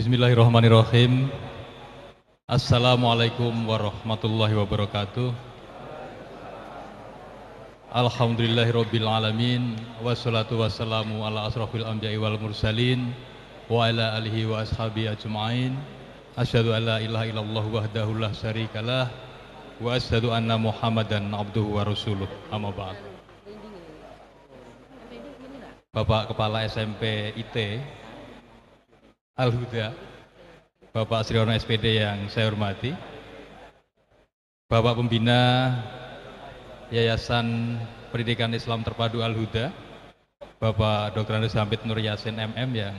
Bismillahirrahmanirrahim. Assalamualaikum warahmatullahi wabarakatuh. Alhamdulillahirabbil alamin wassalatu wassalamu ala asrofil anbiya'i wal mursalin wa ala alihi wa ashabihi ajma'in. Asyhadu an la ilaha illallah wahdahu la syarikalah wa asyhadu anna Muhammadan abduhu wa rasuluh. Amma ba'd. Bapak Kepala SMP IT Al-Huda, Bapak Sriono SPD yang saya hormati, Bapak Pembina Yayasan Pendidikan Islam Terpadu Al-Huda, Bapak Dr. Andes Hamid Nur Yasin MM yang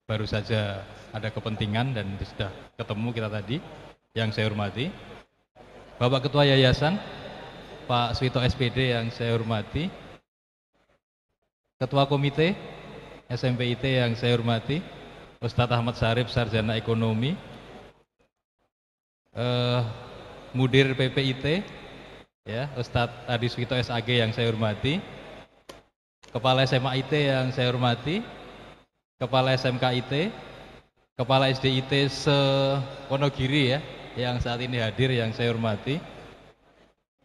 baru saja ada kepentingan dan sudah ketemu kita tadi, yang saya hormati, Bapak Ketua Yayasan Pak Swito SPD yang saya hormati, Ketua Komite SMP IT yang saya hormati, Ustadz Ahmad Syarif Sarjana Ekonomi, Mudir PPIT, ya, Ustadz Adi Swito SAG yang saya hormati, Kepala SMA IT yang saya hormati, Kepala SMK IT, Kepala SD IT se-Wonogiri ya, yang saat ini hadir yang saya hormati,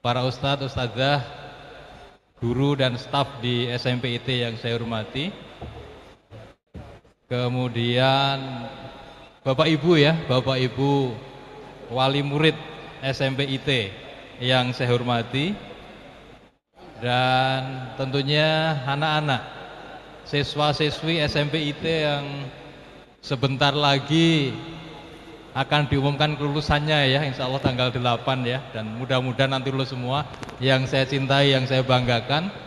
para Ustadz, Ustadzah, guru dan staf di SMP IT yang saya hormati, kemudian Bapak Ibu ya, Bapak Ibu wali murid SMP IT yang saya hormati, dan tentunya anak-anak siswa-siswi SMP IT yang sebentar lagi akan diumumkan kelulusannya ya, insya Allah tanggal 8 ya, dan mudah-mudahan nanti lulus semua, yang saya cintai, yang saya banggakan.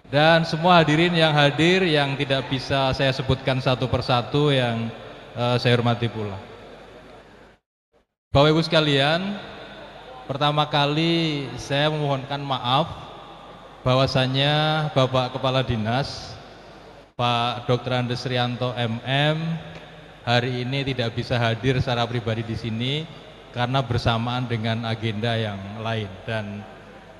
Dan semua hadirin yang hadir yang tidak bisa saya sebutkan satu persatu yang saya hormati pula. Bapak Ibu sekalian, pertama kali saya memohonkan maaf bahwasanya Bapak Kepala Dinas Pak Dr. Andes Rianto MM hari ini tidak bisa hadir secara pribadi di sini karena bersamaan dengan agenda yang lain, dan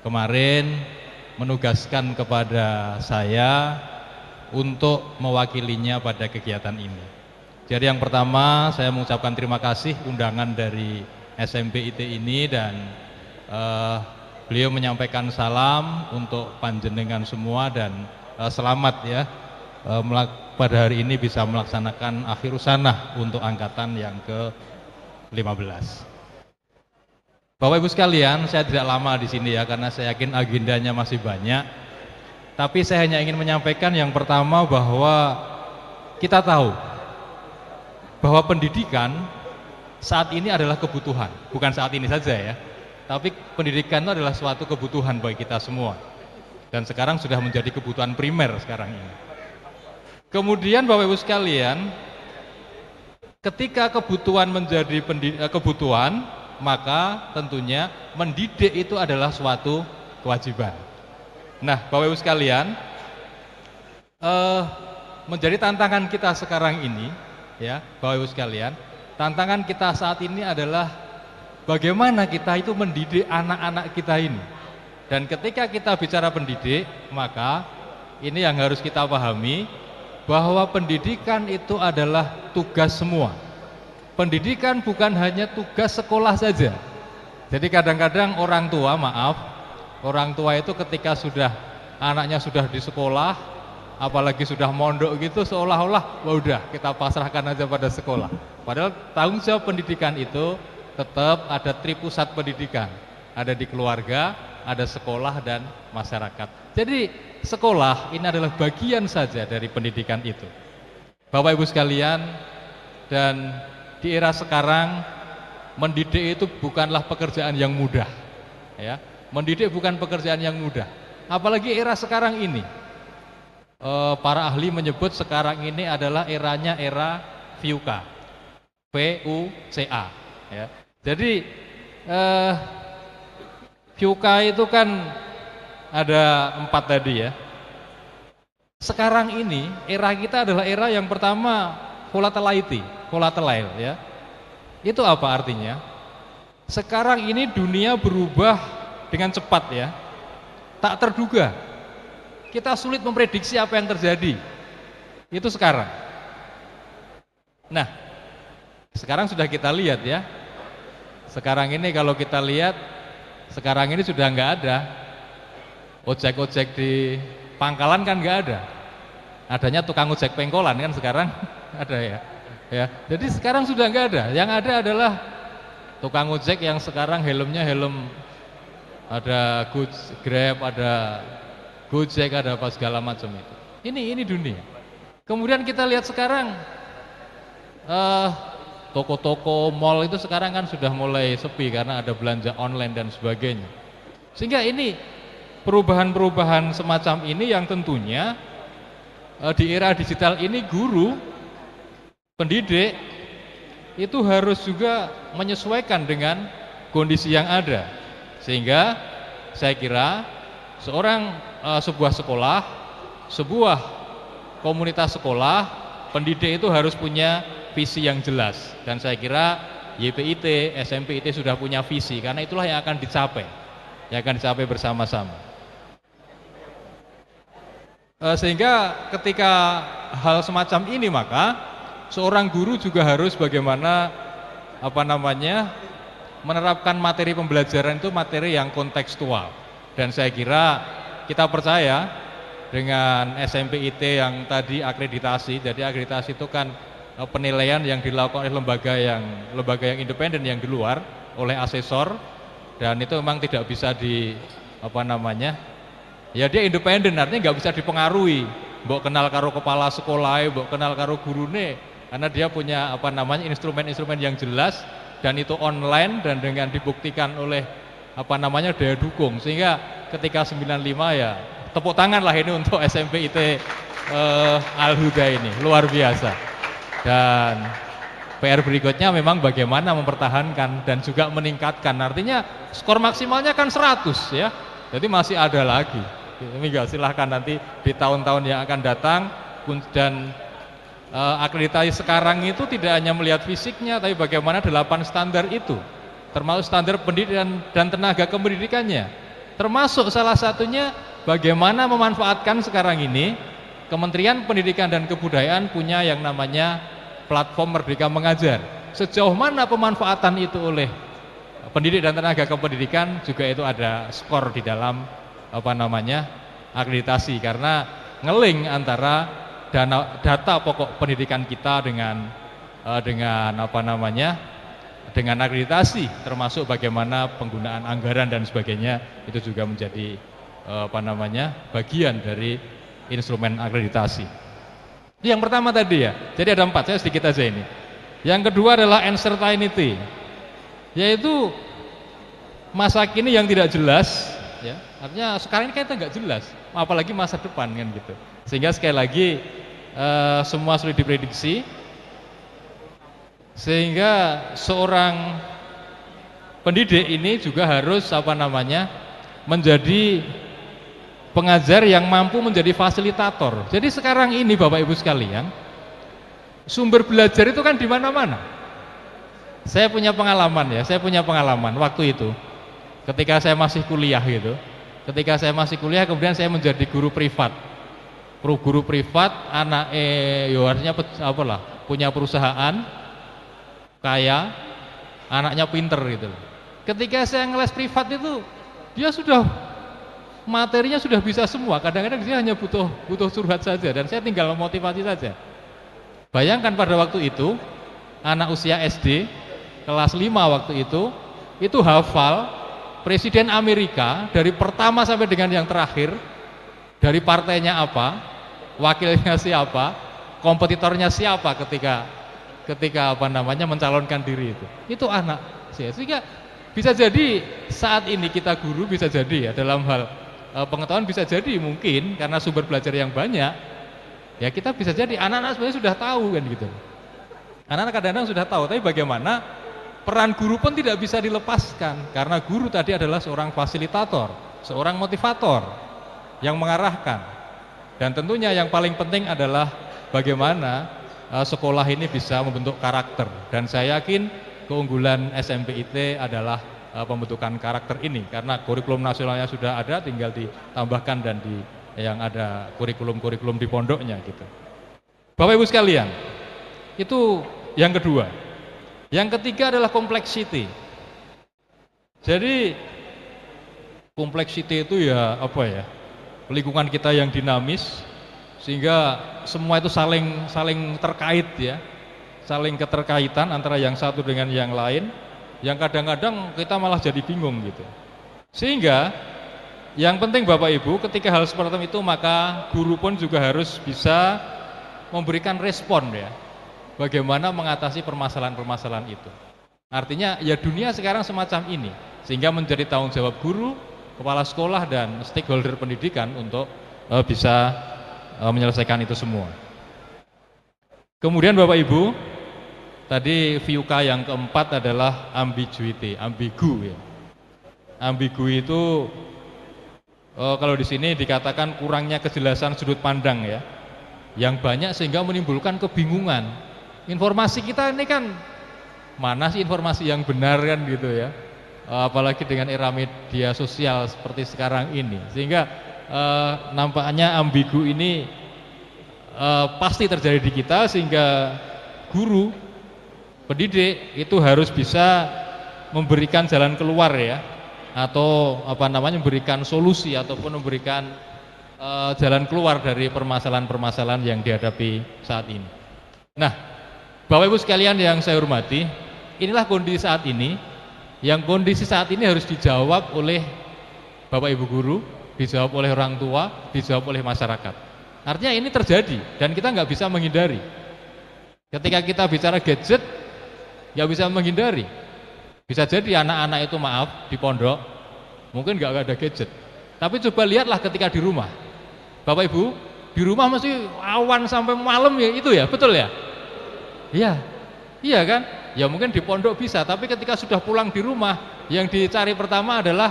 kemarin menugaskan kepada saya untuk mewakilinya pada kegiatan ini. Jadi yang pertama saya mengucapkan terima kasih undangan dari SMP IT ini, dan beliau menyampaikan salam untuk panjenengan semua dan selamat ya pada hari ini bisa melaksanakan akhir usanah untuk angkatan yang ke-15. Bapak Ibu sekalian, saya tidak lama di sini ya karena saya yakin agendanya masih banyak. Tapi saya hanya ingin menyampaikan yang pertama bahwa kita tahu bahwa pendidikan saat ini adalah kebutuhan, bukan saat ini saja ya. Tapi pendidikan itu adalah suatu kebutuhan bagi kita semua. Dan sekarang sudah menjadi kebutuhan primer sekarang ini. Kemudian Bapak Ibu sekalian, ketika kebutuhan menjadi kebutuhan, maka tentunya mendidik itu adalah suatu kewajiban. Nah, Bapak Ibu sekalian, menjadi tantangan kita sekarang ini, ya, Bapak Ibu sekalian, tantangan kita saat ini adalah bagaimana kita itu mendidik anak-anak kita ini. Dan ketika kita bicara pendidik, maka ini yang harus kita pahami bahwa pendidikan itu adalah tugas semua. Pendidikan bukan hanya tugas sekolah saja. Jadi kadang-kadang orang tua, orang tua itu ketika anaknya sudah di sekolah, apalagi sudah mondok gitu, seolah-olah udah kita pasrahkan aja pada sekolah. Padahal tanggung jawab pendidikan itu tetap ada tripusat pendidikan. Ada di keluarga, ada sekolah dan masyarakat. Jadi sekolah ini adalah bagian saja dari pendidikan itu. Bapak Ibu sekalian, dan di era sekarang mendidik itu bukanlah pekerjaan yang mudah ya. Mendidik bukan pekerjaan yang mudah, apalagi era sekarang ini. Para ahli menyebut sekarang ini adalah eranya era VUCA, VUCA ya. Jadi VUCA itu kan ada 4 tadi ya. Sekarang ini era kita adalah era yang pertama volatility, volatile ya. Itu apa artinya? Sekarang ini dunia berubah dengan cepat ya. Tak terduga. Kita sulit memprediksi apa yang terjadi. Itu sekarang. Nah, Sekarang sudah kita lihat ya. Sekarang ini kalau kita lihat, sekarang ini sudah nggak ada ojek-ojek di pangkalan, kan nggak ada. Adanya tukang ojek pengkolan kan sekarang ada ya. Ya, jadi sekarang sudah nggak ada. Yang ada adalah tukang ojek yang sekarang helmnya helm ada Grab, ada Gojek, ada apa segala macam itu. Ini dunia. Kemudian kita lihat sekarang toko-toko mall itu sekarang kan sudah mulai sepi karena ada belanja online dan sebagainya. Sehingga ini perubahan-perubahan semacam ini yang tentunya di era digital ini guru, pendidik itu harus juga menyesuaikan dengan kondisi yang ada. Sehingga saya kira sebuah sekolah, sebuah komunitas sekolah, pendidik itu harus punya visi yang jelas. Dan saya kira YPIT, SMPIT sudah punya visi, karena itulah yang akan dicapai bersama-sama. Sehingga ketika hal semacam ini, maka seorang guru juga harus bagaimana menerapkan materi pembelajaran itu materi yang kontekstual. Dan saya kira kita percaya dengan SMPIT yang tadi akreditasi. Jadi akreditasi itu kan penilaian yang dilakukan oleh lembaga yang independen yang di luar, oleh asesor, dan itu memang tidak bisa ya dia independen, artinya nggak bisa dipengaruhi. Mbok kenal karo kepala sekolah, mbok kenal karo gurune, karena dia punya instrumen-instrumen yang jelas, dan itu online dan dengan dibuktikan oleh daya dukung. Sehingga ketika 95 ya tepuk tangan lah ini untuk SMPIT Al-Huda ini, luar biasa. Dan PR berikutnya memang bagaimana mempertahankan dan juga meningkatkan. Artinya skor maksimalnya kan 100 ya. Jadi masih ada lagi. Ini silahkan nanti di tahun-tahun yang akan datang. Dan akreditasi sekarang itu tidak hanya melihat fisiknya, tapi bagaimana 8 standar itu, termasuk standar pendidikan dan tenaga kependidikannya. Termasuk salah satunya bagaimana memanfaatkan sekarang ini Kementerian Pendidikan dan Kebudayaan punya yang namanya platform Merdeka Mengajar. Sejauh mana pemanfaatan itu oleh pendidik dan tenaga kependidikan, juga itu ada skor di dalam akreditasi, karena ngeling antara data pokok pendidikan kita dengan dengan akreditasi, termasuk bagaimana penggunaan anggaran dan sebagainya, itu juga menjadi bagian dari instrumen akreditasi. Itu yang pertama tadi ya. Jadi ada 4, saya sedikit aja ini. Yang kedua adalah uncertainty, yaitu masa kini yang tidak jelas ya. Artinya sekarang ini kita nggak jelas, apalagi masa depan kan gitu. Sehingga sekali lagi semua sulit diprediksi. Sehingga seorang pendidik ini juga harus menjadi pengajar yang mampu menjadi fasilitator. Jadi sekarang ini Bapak Ibu sekalian, sumber belajar itu kan di mana-mana. Saya punya pengalaman waktu itu, ketika saya masih kuliah gitu. Ketika saya masih kuliah, kemudian saya menjadi guru privat. Guru privat, artinya punya perusahaan, kaya, anaknya pinter gitu. Ketika saya ngeles privat itu, dia sudah materinya sudah bisa semua. Kadang-kadang dia hanya butuh curhat saja, dan saya tinggal memotivasi saja. Bayangkan pada waktu itu anak usia SD kelas 5 waktu itu hafal Presiden Amerika dari pertama sampai dengan yang terakhir, dari partainya apa, wakilnya siapa, kompetitornya siapa ketika mencalonkan diri itu anak. Sehingga bisa jadi saat ini kita guru, bisa jadi ya dalam hal pengetahuan, bisa jadi mungkin karena sumber belajar yang banyak ya, kita bisa jadi anak-anak sebenarnya sudah tahu kan gitu. Anak-anak kadang-kadang sudah tahu, tapi bagaimana peran guru pun tidak bisa dilepaskan, karena guru tadi adalah seorang fasilitator, seorang motivator yang mengarahkan. Dan tentunya yang paling penting adalah bagaimana sekolah ini bisa membentuk karakter. Dan saya yakin keunggulan SMPIT adalah pembentukan karakter ini, karena kurikulum nasionalnya sudah ada, tinggal ditambahkan dan yang ada kurikulum di pondoknya gitu. Bapak Ibu sekalian, itu yang kedua. Yang ketiga adalah complexity. Jadi complexity itu ya apa ya? Lingkungan kita yang dinamis sehingga semua itu saling terkait ya. Saling keterkaitan antara yang satu dengan yang lain, yang kadang-kadang kita malah jadi bingung gitu. Sehingga yang penting Bapak Ibu, ketika hal seperti itu maka guru pun juga harus bisa memberikan respon ya. Bagaimana mengatasi permasalahan-permasalahan itu. Artinya ya dunia sekarang semacam ini, sehingga menjadi tanggung jawab guru, kepala sekolah dan stakeholder pendidikan untuk bisa menyelesaikan itu semua. Kemudian Bapak Ibu, tadi VUK yang keempat adalah ambiguity, ambigu ya. Ambigu itu kalau di sini dikatakan kurangnya kejelasan sudut pandang ya, yang banyak sehingga menimbulkan kebingungan. Informasi kita ini kan mana sih informasi yang benar kan gitu ya, apalagi dengan era media sosial seperti sekarang ini, sehingga nampaknya ambigu ini pasti terjadi di kita, sehingga guru pendidik itu harus bisa memberikan jalan keluar ya, atau memberikan solusi ataupun memberikan jalan keluar dari permasalahan-permasalahan yang dihadapi saat ini. Nah, Bapak Ibu sekalian yang saya hormati, inilah kondisi saat ini, yang kondisi saat ini harus dijawab oleh Bapak Ibu guru, dijawab oleh orang tua, dijawab oleh masyarakat. Artinya ini terjadi dan kita nggak bisa menghindari. Ketika kita bicara gadget, nggak bisa menghindari. Bisa jadi anak-anak itu maaf di pondok mungkin nggak ada gadget. Tapi coba lihatlah ketika di rumah, Bapak Ibu di rumah masih awan sampai malam ya, itu ya, betul ya? Iya, iya kan? Ya mungkin di pondok bisa, tapi ketika sudah pulang di rumah, yang dicari pertama adalah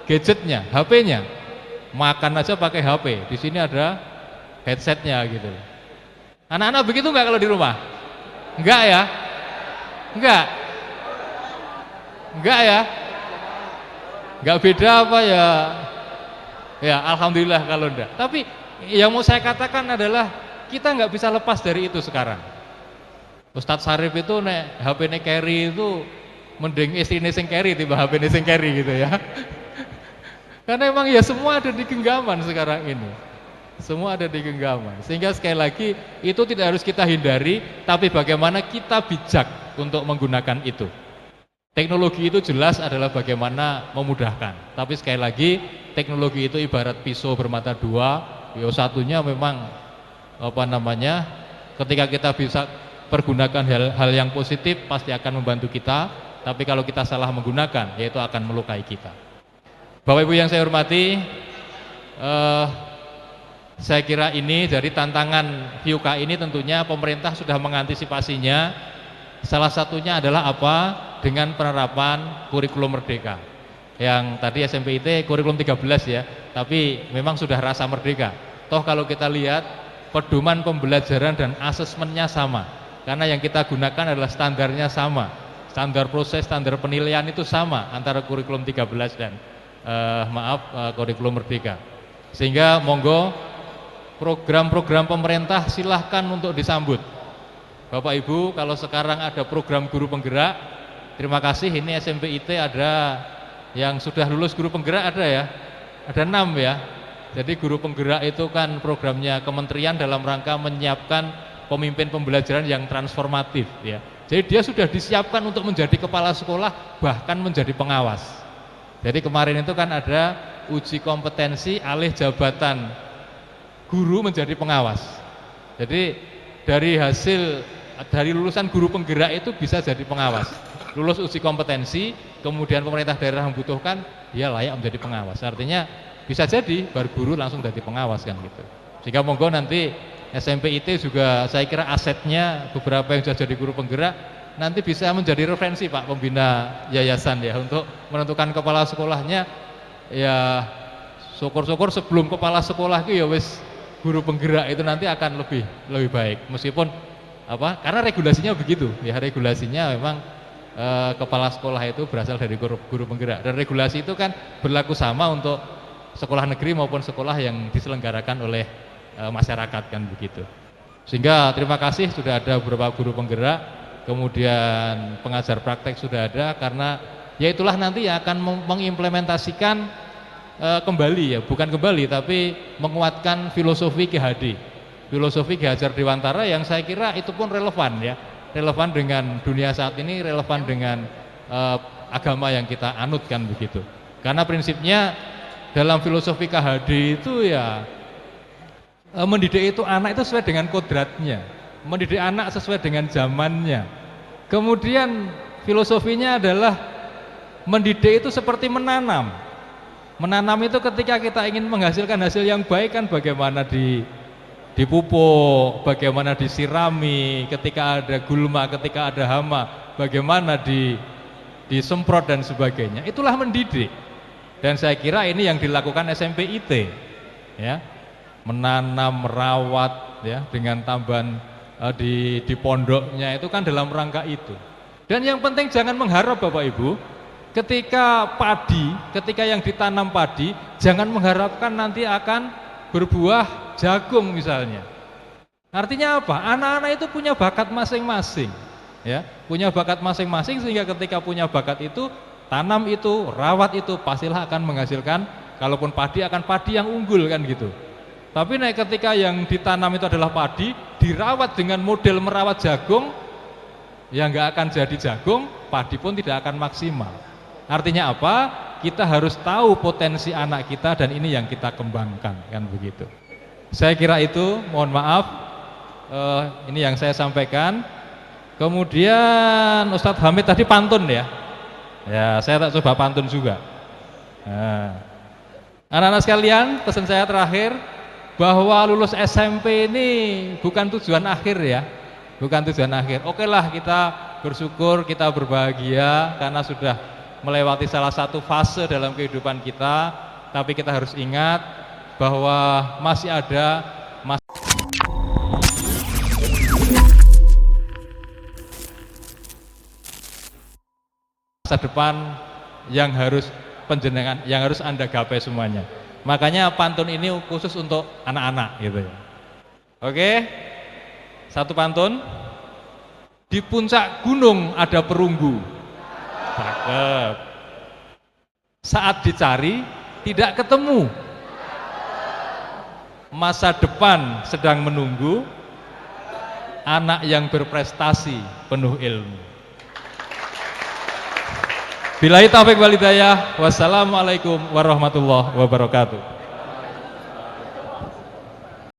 gadgetnya, HP-nya. Makan aja pakai HP. Di sini ada headsetnya gitu. Anak-anak begitu nggak kalau di rumah? Enggak ya? Enggak. Enggak ya? Enggak beda apa ya? Ya alhamdulillah kalau enggak. Tapi yang mau saya katakan adalah kita nggak bisa lepas dari itu sekarang. Ustadz Sarif itu nek HP-ne carry itu mending istrine sing carry tiba HP-ne sing carry gitu ya. Karena emang ya semua ada di genggaman sekarang ini. Semua ada di genggaman. Sehingga sekali lagi itu tidak harus kita hindari, tapi bagaimana kita bijak untuk menggunakan itu. Teknologi itu jelas adalah bagaimana memudahkan. Tapi sekali lagi teknologi itu ibarat pisau bermata dua. Ya satunya memang ketika kita bisa pergunakan hal yang positif pasti akan membantu kita, tapi kalau kita salah menggunakan yaitu akan melukai kita. Bapak Ibu yang saya hormati, saya kira ini dari tantangan VUK ini tentunya pemerintah sudah mengantisipasinya. Salah satunya adalah apa? Dengan penerapan kurikulum merdeka. Yang tadi SMPIT kurikulum 13 ya, tapi memang sudah rasa merdeka. Toh kalau kita lihat pedoman pembelajaran dan asesmennya sama. Karena yang kita gunakan adalah standarnya sama, standar proses, standar penilaian itu sama antara kurikulum 13 dan kurikulum merdeka. Sehingga monggo program-program pemerintah silahkan untuk disambut. Bapak Ibu, kalau sekarang ada program guru penggerak, terima kasih, ini SMPIT ada yang sudah lulus guru penggerak ada ya, ada 6 ya. Jadi guru penggerak itu kan programnya kementerian dalam rangka menyiapkan pemimpin pembelajaran yang transformatif ya. Jadi dia sudah disiapkan untuk menjadi kepala sekolah, bahkan menjadi pengawas. Jadi kemarin itu kan ada uji kompetensi alih jabatan guru menjadi pengawas. Jadi dari lulusan guru penggerak itu bisa jadi pengawas. Lulus uji kompetensi, kemudian pemerintah daerah membutuhkan, dia layak menjadi pengawas. Artinya bisa jadi baru guru langsung jadi pengawas kan gitu. Sehingga monggo nanti SMPIT juga saya kira asetnya beberapa yang sudah jadi guru penggerak nanti bisa menjadi referensi Pak pembina yayasan ya, untuk menentukan kepala sekolahnya. Ya syukur-syukur sebelum kepala sekolah itu ya wis guru penggerak, itu nanti akan lebih baik. Meskipun karena regulasinya begitu ya, regulasinya memang kepala sekolah itu berasal dari guru penggerak, dan regulasi itu kan berlaku sama untuk sekolah negeri maupun sekolah yang diselenggarakan oleh masyarakat kan begitu. Sehingga terima kasih sudah ada beberapa guru penggerak. kemudian pengajar praktek sudah ada, karena ya itulah nanti yang akan mengimplementasikan kembali, ya bukan kembali tapi menguatkan filosofi GHD, filosofi Ki Hajar Dewantara, yang saya kira itu pun relevan, ya relevan dengan dunia saat ini, relevan dengan agama yang kita anutkan begitu. Karena prinsipnya dalam filosofi KHD itu ya mendidik itu anak itu sesuai dengan kodratnya, mendidik anak sesuai dengan zamannya. Kemudian filosofinya adalah mendidik itu seperti menanam. Menanam itu ketika kita ingin menghasilkan hasil yang baik kan bagaimana dipupuk, bagaimana disirami, ketika ada gulma, ketika ada hama, bagaimana disemprot dan sebagainya. Itulah mendidik. Dan saya kira ini yang dilakukan SMP IT, ya, menanam, merawat, ya, dengan tambahan di pondoknya itu kan dalam rangka itu. Dan yang penting jangan mengharap Bapak Ibu, ketika yang ditanam padi, jangan mengharapkan nanti akan berbuah jagung misalnya. Artinya apa? Anak-anak itu punya bakat masing-masing, ya, punya bakat masing-masing, sehingga ketika punya bakat itu, tanam itu, rawat itu, pastilah akan menghasilkan, kalaupun padi akan padi yang unggul kan gitu. Tapi ketika yang ditanam itu adalah padi, dirawat dengan model merawat jagung, ya nggak akan jadi jagung, padi pun tidak akan maksimal. Artinya apa? Kita harus tahu potensi anak kita dan ini yang kita kembangkan, kan begitu. Saya kira itu, mohon maaf, ini yang saya sampaikan. Kemudian Ustadz Hamid tadi pantun, ya. Ya, saya tak coba pantun juga. Nah, anak-anak sekalian, pesan saya terakhir bahwa lulus SMP ini bukan tujuan akhir, ya, bukan tujuan akhir. Oke lah, kita bersyukur, kita berbahagia karena sudah melewati salah satu fase dalam kehidupan kita. Tapi kita harus ingat bahwa masih ada masa depan yang harus penjenengan, yang harus Anda gapai semuanya. Makanya pantun ini khusus untuk anak-anak gitu ya. Oke, satu pantun. Di puncak gunung ada perunggu. Cakep. Saat dicari tidak ketemu. Masa depan sedang menunggu anak yang berprestasi penuh ilmu. Billahi taufiq wal hidayah. Wassalamualaikum warahmatullahi wabarakatuh.